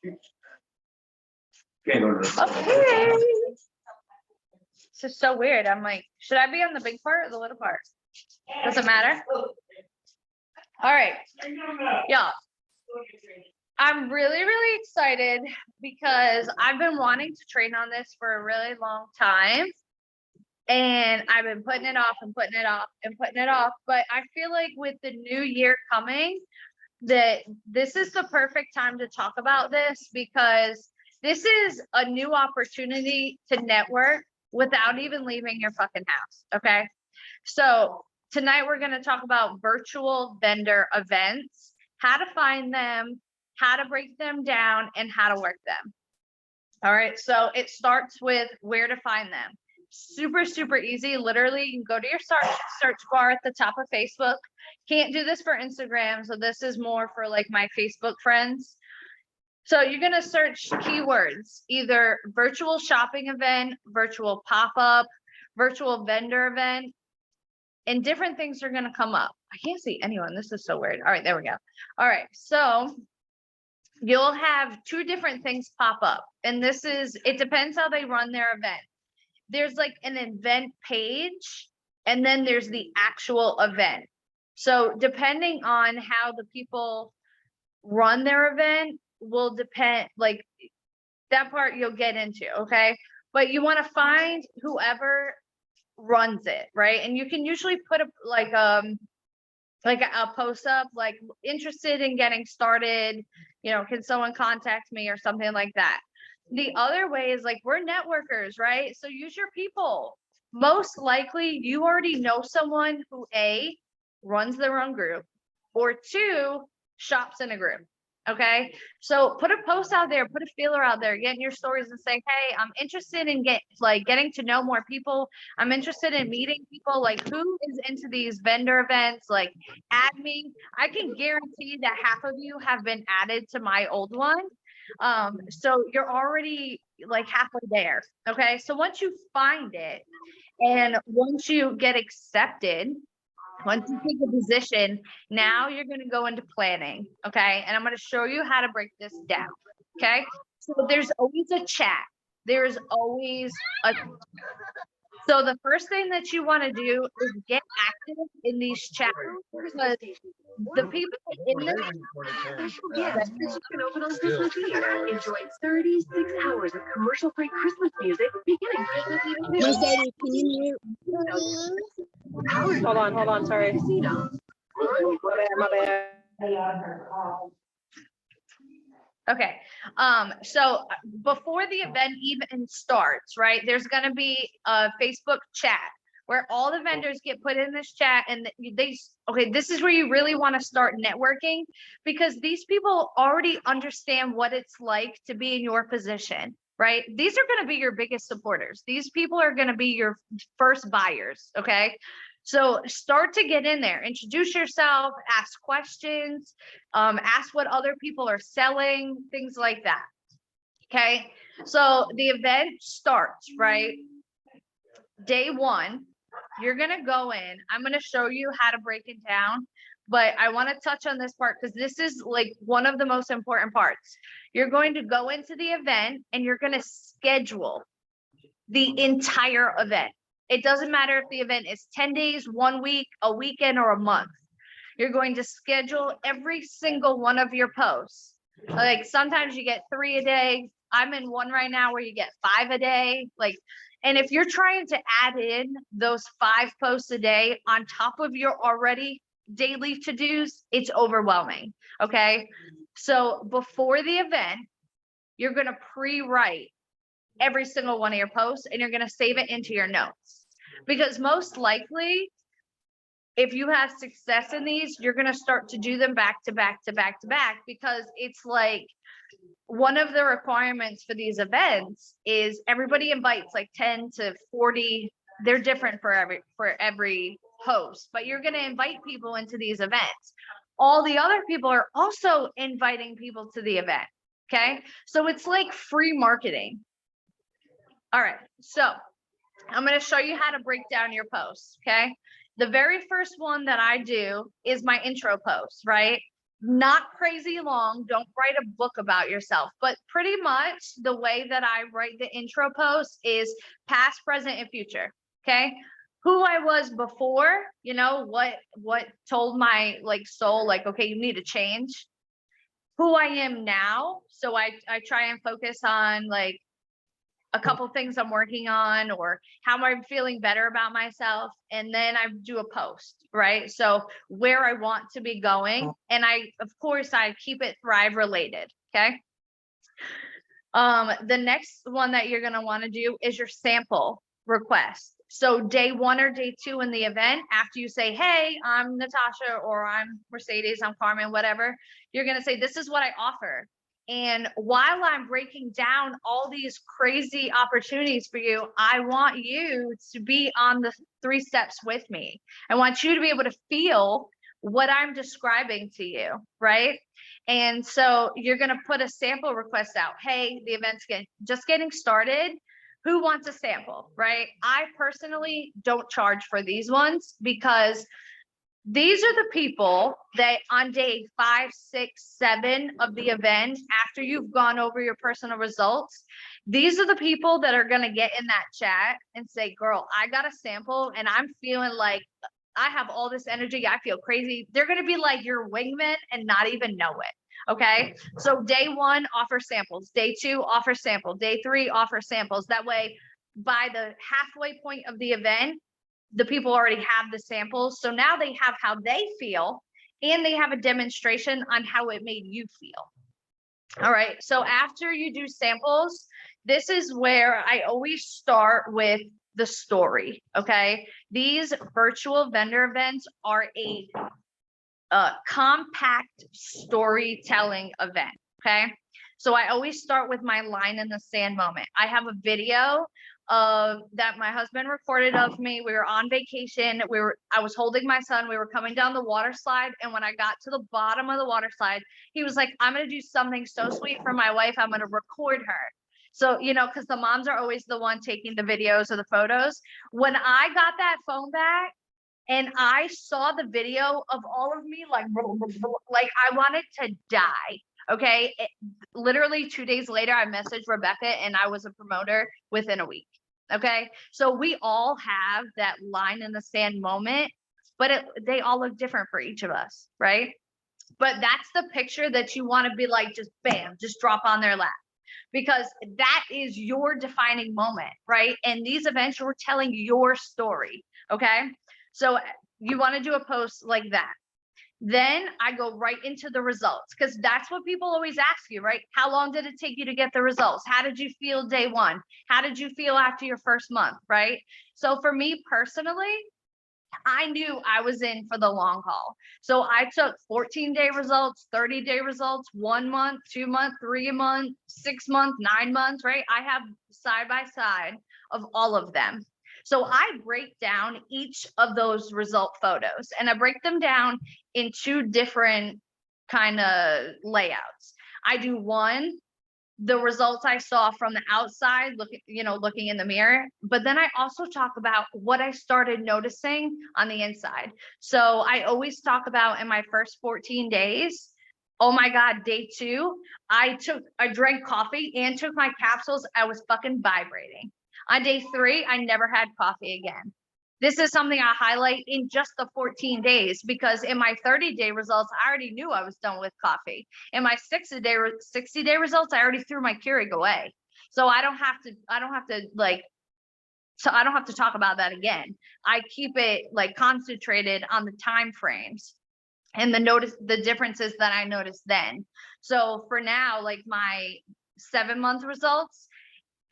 Okay. This is so weird. I'm like, should I be on the big part or the little part? Does it matter? All right. Yeah. I'm really, really excited because I've been wanting to train on this for a really long time. And I've been putting it off and putting it off and putting it off. But I feel like with the new year coming, that this is the perfect time to talk about this because this is a new opportunity to network without even leaving your fucking house. Okay. So tonight we're going to talk about virtual vendor events, how to find them, how to break them down, and how to work them. All right. So it starts with where to find them. Super, super easy. Literally, you can go to your search bar at the top of Facebook. Can't do this for Instagram. So this is more for like my Facebook friends. So you're going to search keywords, either virtual shopping event, virtual pop-up, virtual vendor event, and different things are going to come up. I can't see anyone. This is so weird. All right, there we go. All right. So you'll have two different things pop up. And this is, it depends how they run their event. There's like an event page, and then there's the actual event. So depending on how the people run their event will depend, like that part you'll get into, okay? But you want to find whoever runs it, right? And you can usually put a post up, like interested in getting started, can someone contact me or something like that. The other way is like, we're networkers, right? So use your people. Most likely you already know someone who A, runs their own group, or two, shops in a group. Okay. So put a post out there, put a feeler out there, get in your stories and say, hey, I'm interested in getting to know more people. I'm interested in meeting people. Like, who is into these vendor events? Like, add me. I can guarantee that half of you have been added to my old one. So you're already like halfway there. Okay. So once you find it and once you get accepted, once you take a position, now you're going to go into planning. Okay. And I'm going to show you how to break this down. Okay. So there's always a chat. There's always so the first thing that you want to do is get active in these chats because the people in this Yes, you can open on Christmas Eve. Enjoy 36 hours of commercial-free Christmas music beginning Christmas Eve. Mercedes, can you mute? Hold on, sorry. My bad. Okay. So before the event even starts, right, there's going to be a Facebook chat where all the vendors get put in this chat, and this is where you really want to start networking because these people already understand what it's like to be in your position, right? These are going to be your biggest supporters. These people are going to be your first buyers. Okay. So start to get in there, introduce yourself, ask questions, ask what other people are selling, things like that. Okay. So the event starts, right? Day one, you're going to go in. I'm going to show you how to break it down, but I want to touch on this part because this is like one of the most important parts. You're going to go into the event and you're going to schedule the entire event. It doesn't matter if the event is 10 days, 1 week, a weekend, or a month. You're going to schedule every single one of your posts. Like sometimes you get 3 a day. I'm in one right now where you get 5 a day. And if you're trying to add in those 5 posts a day on top of your already daily to-dos, it's overwhelming. Okay. So before the event, you're going to pre-write every single one of your posts and you're going to save it into your notes because most likely if you have success in these, you're going to start to do them back to back to back to back because it's like one of the requirements for these events is everybody invites like 10 to 40. They're different for every host, but you're going to invite people into these events. All the other people are also inviting people to the event. Okay. So it's like free marketing. All right. So I'm going to show you how to break down your posts. Okay. The very first one that I do is my intro post, right? not crazy long. Don't write a book about yourself, but pretty much the way that I write the intro post is past, present, and future. Okay. Who I was before, you know, what told my like soul, like, okay, you need to change. Who I am now. So I try and focus on like a couple things I'm working on or how I'm feeling better about myself. And then I do a post, right? So where I want to be going. And of course, I keep it Thrive related. Okay. The next one that you're going to want to do is your sample request. So day 1 or day 2 in the event, after you say, hey, I'm Natasha, or I'm Mercedes, I'm Carmen, whatever, you're going to say, this is what I offer. And while I'm breaking down all these crazy opportunities for you, I want you to be on the 3 steps with me. I want you to be able to feel what I'm describing to you, right? And so you're going to put a sample request out. Hey, the event's just getting started. Who wants a sample, right? I personally don't charge for these ones because these are the people that on day 5, 6, 7 of the event, after you've gone over your personal results, these are the people that are going to get in that chat and say, girl, I got a sample and I'm feeling like I have all this energy. I feel crazy. They're going to be like your wingman and not even know it. Okay. So day 1, offer samples. Day 2, offer sample. Day 3, offer samples. That way, by the halfway point of the event, the people already have the samples. So now they have how they feel and they have a demonstration on how it made you feel. All right. So after you do samples, this is where I always start with the story. Okay. These virtual vendor events are a compact storytelling event. Okay. So I always start with my line in the sand moment. I have a video that my husband recorded of me. We were on vacation. I was holding my son. We were coming down the water slide. And when I got to the bottom of the water slide, he was like, I'm going to do something so sweet for my wife. I'm going to record her. So, you know, because the moms are always the one taking the videos or the photos. When I got that phone back and I saw the video of all of me, like I wanted to die. Okay. Literally 2 days later, I messaged Rebecca and I was a promoter within a week. Okay. So we all have that line in the sand moment, but they all look different for each of us. Right. But that's the picture that you want to be like, just bam, just drop on their lap, because that is your defining moment. Right. And these events, you're telling your story. Okay. So you want to do a post like that. Then I go right into the results, because that's what people always ask you, right? How long did it take you to get the results? How did you feel day 1? How did you feel after your first month, right? So for me personally, I knew I was in for the long haul. So I took 14-day results, 30-day results, 1 month, 2 month, 3 month, 6 month, 9 months, right? I have side by side of all of them. So I break down each of those result photos and I break them down in 2 different kind of layouts. I do one, the results I saw from the outside, looking in the mirror, but then I also talk about what I started noticing on the inside. So I always talk about in my first 14 days, oh my God, day 2, I drank coffee and took my capsules. I was fucking vibrating. On day 3, I never had coffee again. This is something I highlight in just the 14 days, because in my 30-day results, I already knew I was done with coffee. In my 60-day results, I already threw my Keurig away. So I don't have to talk about that again. I keep it like concentrated on the time frames and the differences that I noticed then. So for now, like my 7-month results,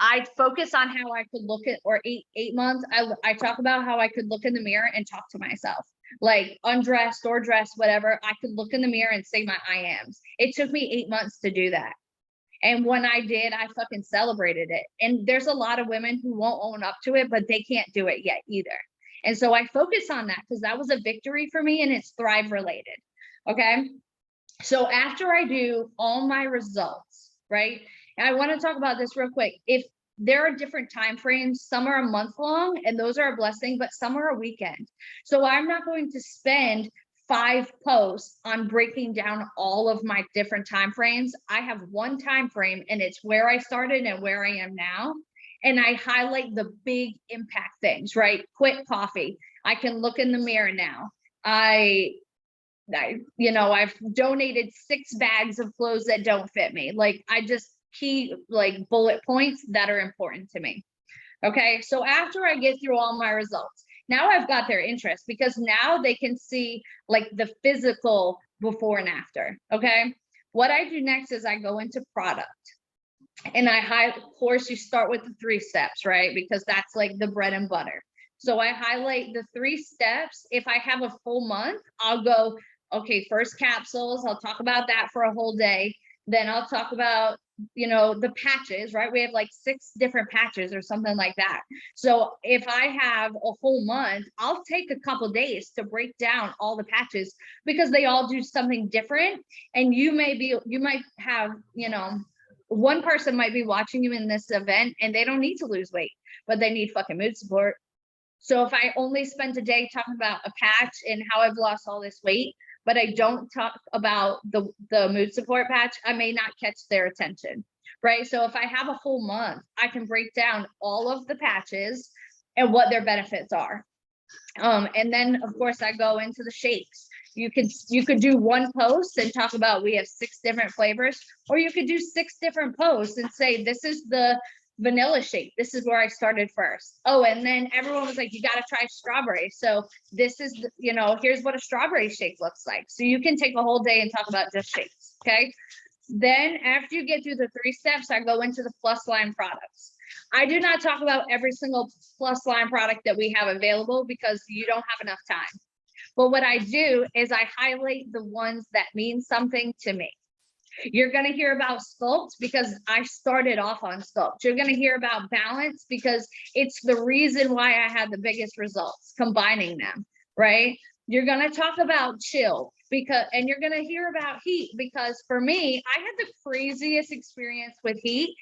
I focus on how I could look at, or 8 months. I talk about how I could look in the mirror and talk to myself, like undressed or dressed, whatever. I could look in the mirror and say my I ams. It took me 8 months to do that. And when I did, I fucking celebrated it. And there's a lot of women who won't own up to it, but they can't do it yet either. And so I focus on that because that was a victory for me and it's Thrive related. Okay. So after I do all my results, right? And I want to talk about this real quick. If there are different time frames, some are a month long and those are a blessing, but some are a weekend. So I'm not going to spend 5 posts on breaking down all of my different time frames. I have one time frame and it's where I started and where I am now. And I highlight the big impact things, right? Quit coffee. I can look in the mirror now. I've donated 6 bags of clothes that don't fit me. Like, I just key like bullet points that are important to me. Okay. So after I get through all my results, now I've got their interest, because now they can see like the physical before and after. Okay. What I do next is I go into product, and of course, you start with the 3 steps, right? Because that's like the bread and butter. So I highlight the 3 steps. If I have a full month, I'll go, okay, first capsules. I'll talk about that for a whole day. Then I'll talk about, the patches, right? We have like 6 different patches or something like that. So if I have a whole month, I'll take a couple days to break down all the patches, because they all do something different. And you might have, one person might be watching you in this event and they don't need to lose weight, but they need fucking mood support. So if I only spend a day talking about a patch and how I've lost all this weight, but I don't talk about the mood support patch, I may not catch their attention, right? So if I have a whole month, I can break down all of the patches and what their benefits are. And then of course I go into the shakes. You could do one post and talk about, we have 6 different flavors, or you could do 6 different posts and say, this is the vanilla shake. This is where I started first. Oh, and then everyone was like, you got to try strawberry. So this is, here's what a strawberry shake looks like. So you can take a whole day and talk about just shakes. Okay. Then after you get through the 3 steps, I go into the plus line products. I do not talk about every single plus line product that we have available, because you don't have enough time. But what I do is I highlight the ones that mean something to me. You're going to hear about Sculpt because I started off on Sculpt. You're going to hear about Balance because it's the reason why I had the biggest results, combining them, right? You're going to talk about Chill and you're going to hear about Heat, because for me, I had the craziest experience with Heat.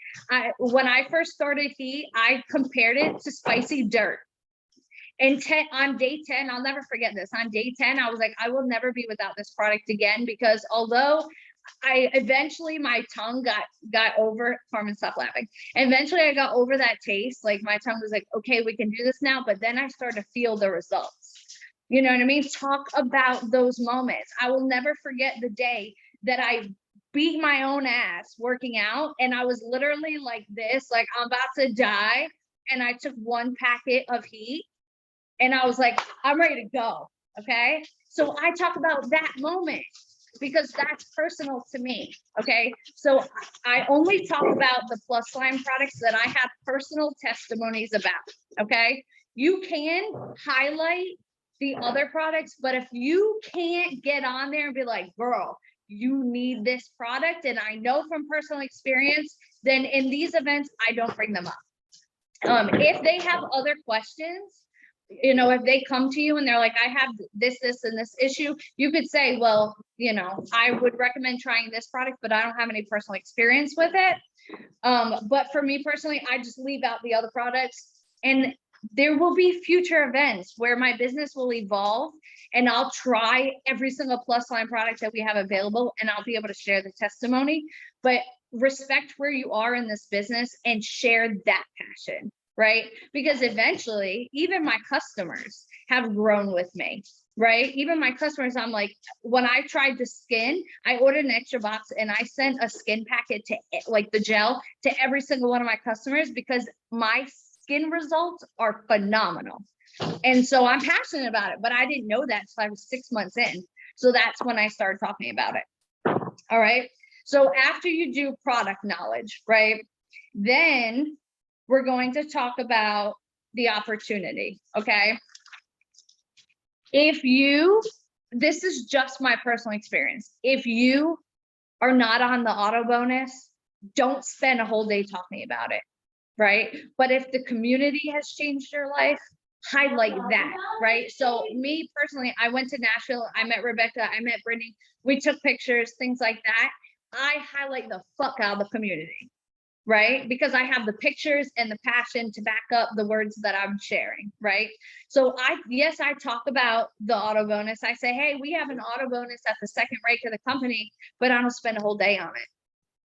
When I first started Heat, I compared it to Spicy Dirt. And on day 10, I'll never forget this. On day 10, I was like, I will never be without this product again, because although my tongue got over, Carmen, stop laughing. Eventually I got over that taste. Like, my tongue was like, okay, we can do this now. But then I started to feel the results. You know what I mean? Talk about those moments. I will never forget the day that I beat my own ass working out. And I was literally like this, like I'm about to die. And I took 1 packet of Heat and I was like, I'm ready to go. Okay. So I talk about that moment, because that's personal to me. Okay. So I only talk about the plus line products that I have personal testimonies about. Okay. You can highlight the other products, but if you can't get on there and be like, girl, you need this product, and I know from personal experience, then in these events, I don't bring them up. If they have other questions, if they come to you and they're like, I have this, and this issue, you could say, well, I would recommend trying this product, but I don't have any personal experience with it. But for me personally, I just leave out the other products, and there will be future events where my business will evolve and I'll try every single plus line product that we have available, and I'll be able to share the testimony. But respect where you are in this business and share that passion. Right? Because eventually, even my customers have grown with me, right? Even my customers, I'm like, when I tried the skin, I ordered an extra box and I sent a skin packet to, like, the gel to every single one of my customers, because my skin results are phenomenal. And so I'm passionate about it, but I didn't know that until I was 6 months in. So that's when I started talking about it. All right. So after you do product knowledge, right, then we're going to talk about the opportunity. Okay. This is just my personal experience. If you are not on the auto bonus, don't spend a whole day talking about it. Right. But if the community has changed your life, highlight that. Right. So me personally, I went to Nashville. I met Rebecca. I met Brittany. We took pictures, things like that. I highlight the fuck out of the community. right? Because I have the pictures and the passion to back up the words that I'm sharing, right? So yes, I talk about the auto bonus. I say, hey, we have an auto bonus at the second rate of the company, but I don't spend a whole day on it.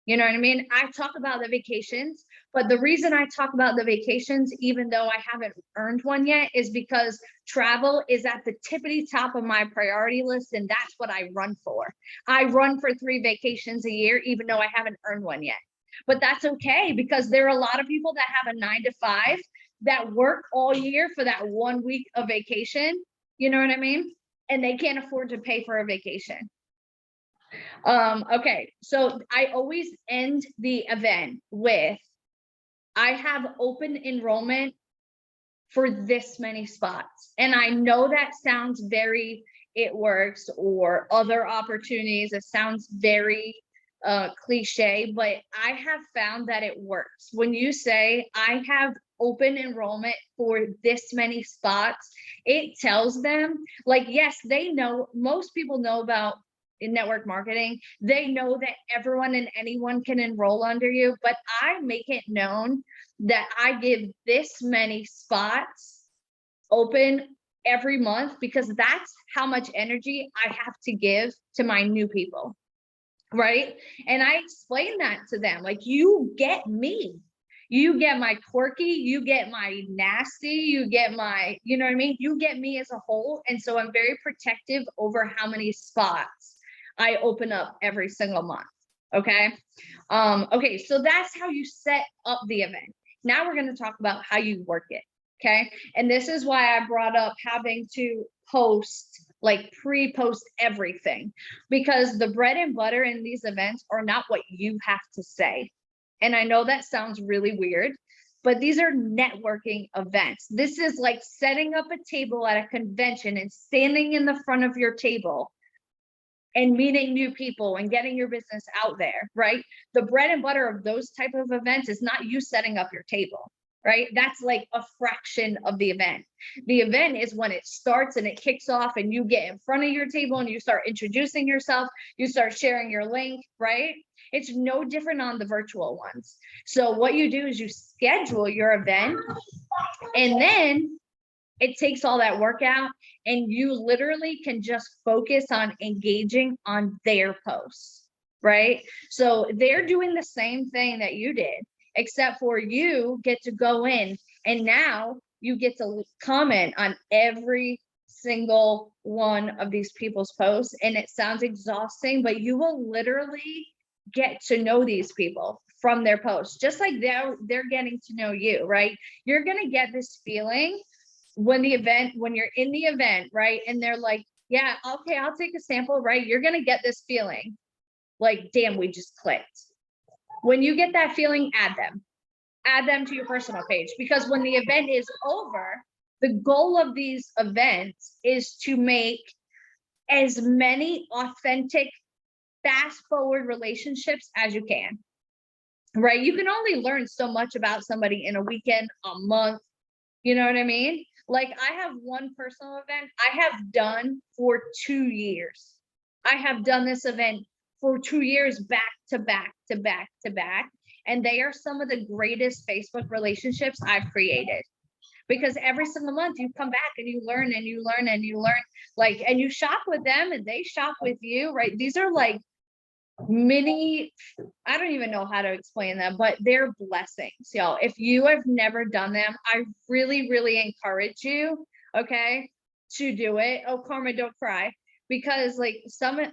You know what I mean? I talk about the vacations, but the reason I talk about the vacations, even though I haven't earned one yet, is because travel is at the tippity top of my priority list. And that's what I run for. I run for 3 vacations a year, even though I haven't earned one yet. But that's okay, because there are a lot of people that have a 9 to 5 that work all year for that 1 week of vacation. You know what I mean? And they can't afford to pay for a vacation. Okay, so I always end the event with, I have open enrollment for this many spots. And I know that sounds very, it works, or other opportunities, it sounds very cliche, but I have found that it works. When you say I have open enrollment for this many spots, it tells them, like, yes, they know, most people know about in network marketing, they know that everyone and anyone can enroll under you, but I make it known that I give this many spots open every month, because that's how much energy I have to give to my new people, right? And I explain that to them, like, you get me, you get my quirky, you get my nasty, you get my, you know what I mean? You get me as a whole. And so I'm very protective over how many spots I open up every single month. Okay. Okay. So that's how you set up the event. Now we're going to talk about how you work it. Okay. And this is why I brought up having to post, like pre-post everything, because the bread and butter in these events are not what you have to say. And I know that sounds really weird, but these are networking events. This is like setting up a table at a convention and standing in the front of your table and meeting new people and getting your business out there, right? The bread and butter of those type of events is not you setting up your table, right? That's like a fraction of the event. The event is when it starts and it kicks off and you get in front of your table and you start introducing yourself, you start sharing your link, right? It's no different on the virtual ones. So what you do is you schedule your event, and then it takes all that work out, and you literally can just focus on engaging on their posts, right? So they're doing the same thing that you did, except for you get to go in and now you get to comment on every single one of these people's posts. And it sounds exhausting, but you will literally get to know these people from their posts, just like they're getting to know you, right? You're going to get this feeling when you're in the event, right? And they're like, yeah, okay, I'll take a sample, right? You're going to get this feeling like, damn, we just clicked. When you get that feeling, add them to your personal page, because when the event is over, the goal of these events is to make as many authentic, fast forward relationships as you can, right? You can only learn so much about somebody in a weekend, a month, you know what I mean? Like, I have one personal event I have done for 2 years. I have done this event for 2 years back to back to back to back. And they are some of the greatest Facebook relationships I've created, because every single month you come back and you learn and you learn and you learn, like, and you shop with them and they shop with you, right? These are like mini, I don't even know how to explain them, but they're blessings, y'all. If you have never done them, I really, really encourage you, okay, to do it. Oh, Karma, don't cry. Because like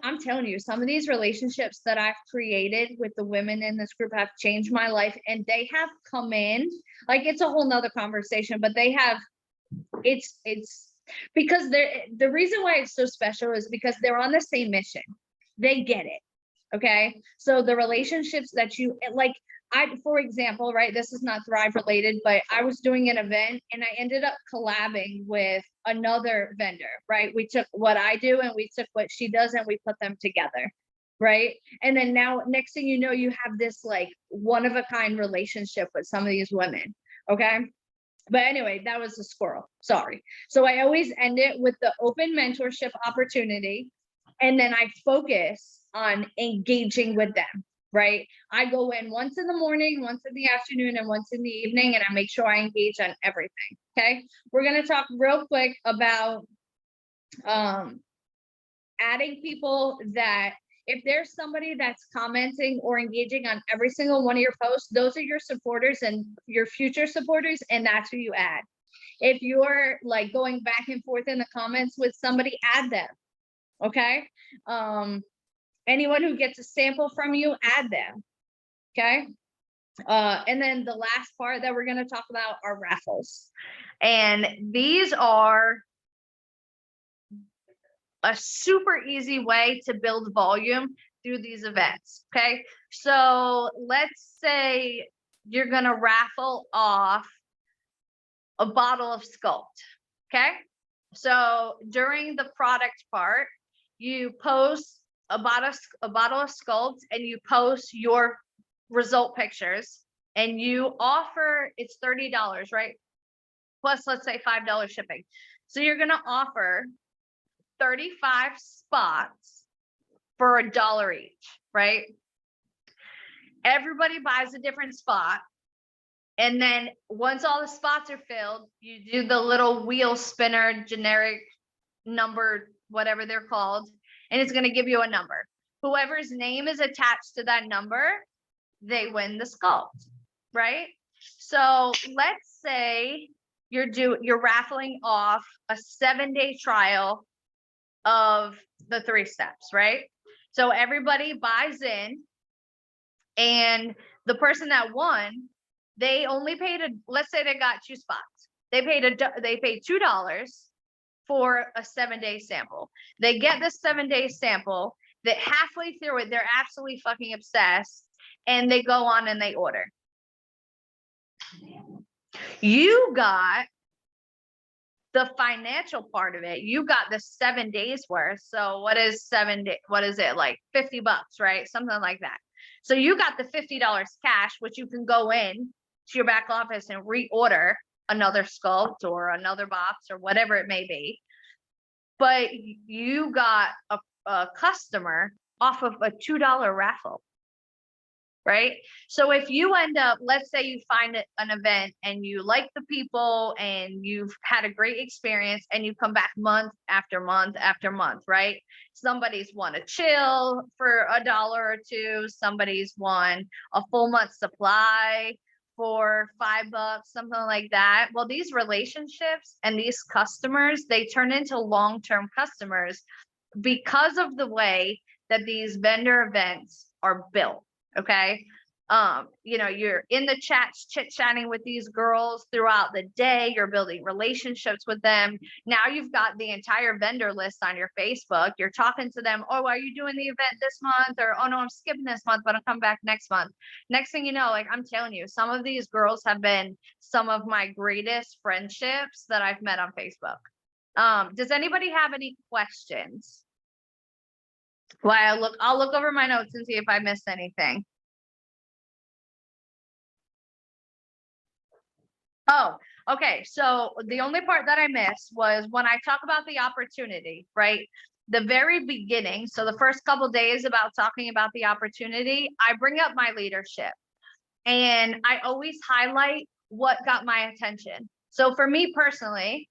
I'm telling you, some of these relationships that I've created with the women in this group have changed my life, and they have come in, like, it's a whole nother conversation, but they have, it's because the reason why it's so special is because they're on the same mission. They get it. Okay. So the relationships that you like, for example, right, this is not Thrive related, but I was doing an event and I ended up collabing with another vendor, right? We took what I do and we took what she does and we put them together, right? And then now, next thing you know, you have this like one of a kind relationship with some of these women. Okay. But anyway, that was a squirrel. Sorry. So I always end it with the open mentorship opportunity. And then I focus on engaging with them. right? I go in once in the morning, once in the afternoon, and once in the evening, and I make sure I engage on everything. Okay. We're going to talk real quick about adding people that if there's somebody that's commenting or engaging on every single one of your posts, those are your supporters and your future supporters, and that's who you add. If you're like going back and forth in the comments with somebody, add them. Okay. Anyone who gets a sample from you, add them. Okay. And then the last part that we're going to talk about are raffles. And these are a super easy way to build volume through these events. Okay. So let's say you're going to raffle off a bottle of Sculpt. Okay. So during the product part, you post a bottle of Sculpt and you post your result pictures and you offer, it's $30, right? Plus, let's say $5 shipping. So you're going to offer 35 spots for $1 each, right? Everybody buys a different spot. And then once all the spots are filled, you do the little wheel spinner, generic number, whatever they're called, and it's going to give you a number. Whoever's name is attached to that number, they win the Sculpt, right? So let's say you're raffling off a 7-day trial of the 3 steps, right? So everybody buys in, and the person that won, they only paid let's say they got 2 spots. They paid $2 for a 7-day sample. They get this 7-day sample, that halfway through it, they're absolutely fucking obsessed, and they go on and they order. You got the financial part of it. You got the 7 days worth. So what is 7 days? What is it, like $50, right? Something like that. So you got the $50 cash, which you can go in to your back office and reorder another Sculpt or another box or whatever it may be. But you got a customer off of a $2 raffle, right? So if you end up, let's say you find an event and you like the people and you've had a great experience and you come back month after month after month, right? Somebody's won a chill for $1 or $2. Somebody's won a full month supply for $5, something like that. Well, these relationships and these customers, they turn into long-term customers because of the way that these vendor events are built. Okay. You're in the chats, chit-chatting with these girls throughout the day. You're building relationships with them. Now you've got the entire vendor list on your Facebook. You're talking to them. Oh, are you doing the event this month? Or, oh no, I'm skipping this month, but I'll come back next month. Next thing you know, like I'm telling you, some of these girls have been some of my greatest friendships that I've met on Facebook. Does anybody have any questions? Well, I'll look over my notes and see if I missed anything. Oh, okay. So the only part that I missed was when I talk about the opportunity, right? The very beginning. So the first couple of days about talking about the opportunity, I bring up my leadership and I always highlight what got my attention. So for me personally,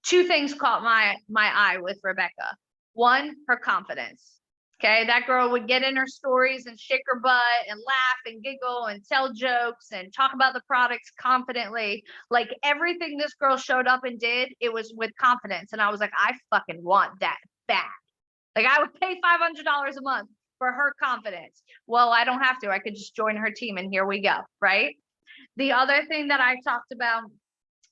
2 things caught my eye with Rebecca. One, her confidence. Okay, that girl would get in her stories and shake her butt and laugh and giggle and tell jokes and talk about the products confidently. Like everything this girl showed up and did, it was with confidence. And I was like, I fucking want that bad. Like I would pay $500 a month for her confidence. Well, I don't have to. I could just join her team and here we go, right? The other thing that I talked about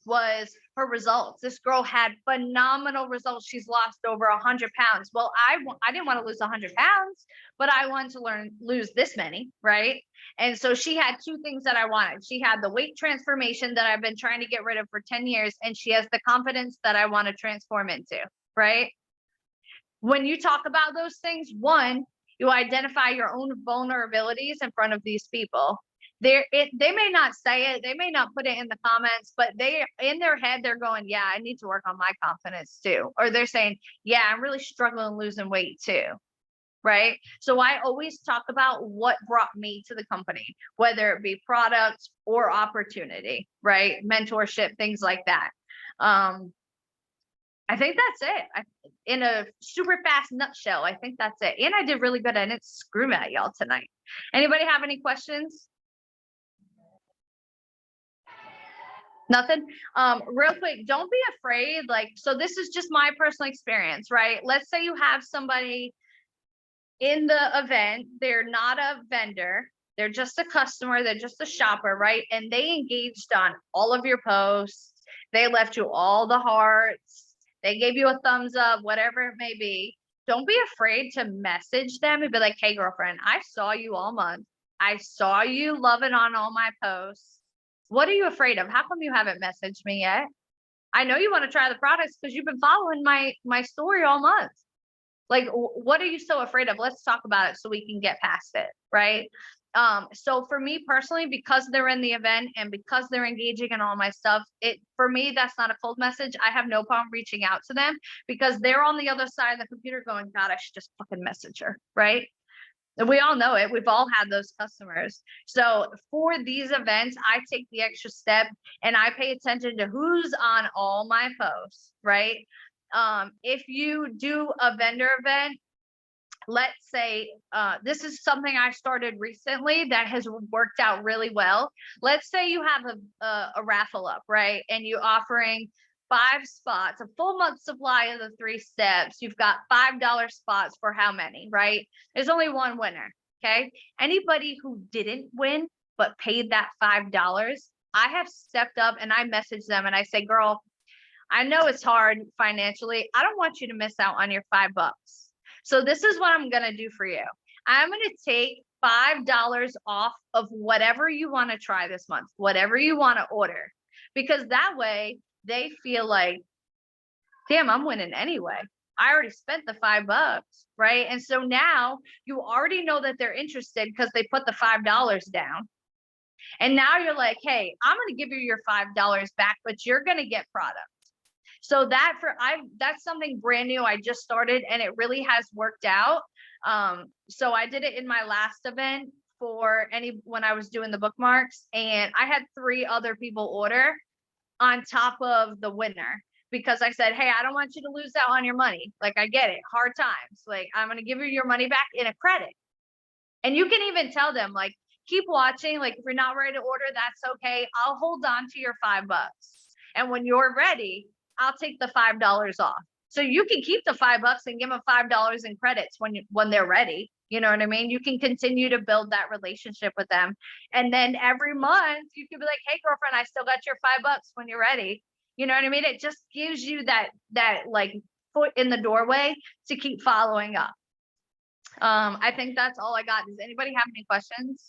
was her results. This girl had phenomenal results. She's lost over 100 pounds. Well, I didn't want to lose 100 pounds, but I wanted to lose this many, right? And so she had 2 things that I wanted. She had the weight transformation that I've been trying to get rid of for 10 years, and she has the confidence that I want to transform into, right? When you talk about those things, one, you identify your own vulnerabilities in front of these people. They may not say it, they may not put it in the comments, but they in their head they're going, yeah, I need to work on my confidence too. Or they're saying, yeah, I'm really struggling losing weight too. right? So I always talk about what brought me to the company, whether it be products or opportunity, right? Mentorship, things like that. I think that's it. In a super fast nutshell, I think that's it. And I did really good. I didn't scream at y'all tonight. Anybody have any questions? Nothing. Real quick, don't be afraid. Like, so this is just my personal experience, right? Let's say you have somebody in the event, they're not a vendor, they're just a customer, they're just a shopper, right? And they engaged on all of your posts, they left you all the hearts, they gave you a thumbs up, whatever it may be. Don't be afraid to message them and be like, hey girlfriend, I saw you all month, I saw you loving on all my posts. What are you afraid of? How come you haven't messaged me yet? I know you want to try the products because you've been following my story all month. Like, what are you so afraid of? Let's talk about it so we can get past it, right? So for me personally, because they're in the event and because they're engaging in all my stuff, for me, that's not a cold message. I have no problem reaching out to them because they're on the other side of the computer going, God, I should just fucking message her, right? And we all know it. We've all had those customers. So for these events, I take the extra step and I pay attention to who's on all my posts, right? If you do a vendor event, let's say this is something I started recently that has worked out really well. Let's say you have a raffle up, right? And you're offering 5 spots, a full month supply of the 3 steps. You've got $5 spots for how many, right? There's only one winner, okay? Anybody who didn't win but paid that $5, I have stepped up and I message them and I say, girl, I know it's hard financially. I don't want you to miss out on your $5. So this is what I'm going to do for you. I'm going to take $5 off of whatever you want to try this month, whatever you want to order, because that way they feel like, damn, I'm winning anyway. I already spent the $5, right? And so now you already know that they're interested because they put the $5 down. And now you're like, hey, I'm going to give you your $5 back, but you're going to get product. So that's something brand new. I just started and it really has worked out. So I did it in my last event when I was doing the bookmarks, and I had 3 other people order on top of the winner because I said, hey, I don't want you to lose out on your money. Like, I get it, hard times. Like, I'm going to give you your money back in a credit. And you can even tell them, like, keep watching. Like, if you're not ready to order, that's okay. I'll hold on to your $5. And when you're ready, I'll take the $5 off. So you can keep the $5 and give them $5 in credits when they're ready. You know what I mean? You can continue to build that relationship with them. And then every month you can be like, hey girlfriend, I still got your $5 when you're ready. You know what I mean? It just gives you that like foot in the doorway to keep following up. I think that's all I got. Does anybody have any questions?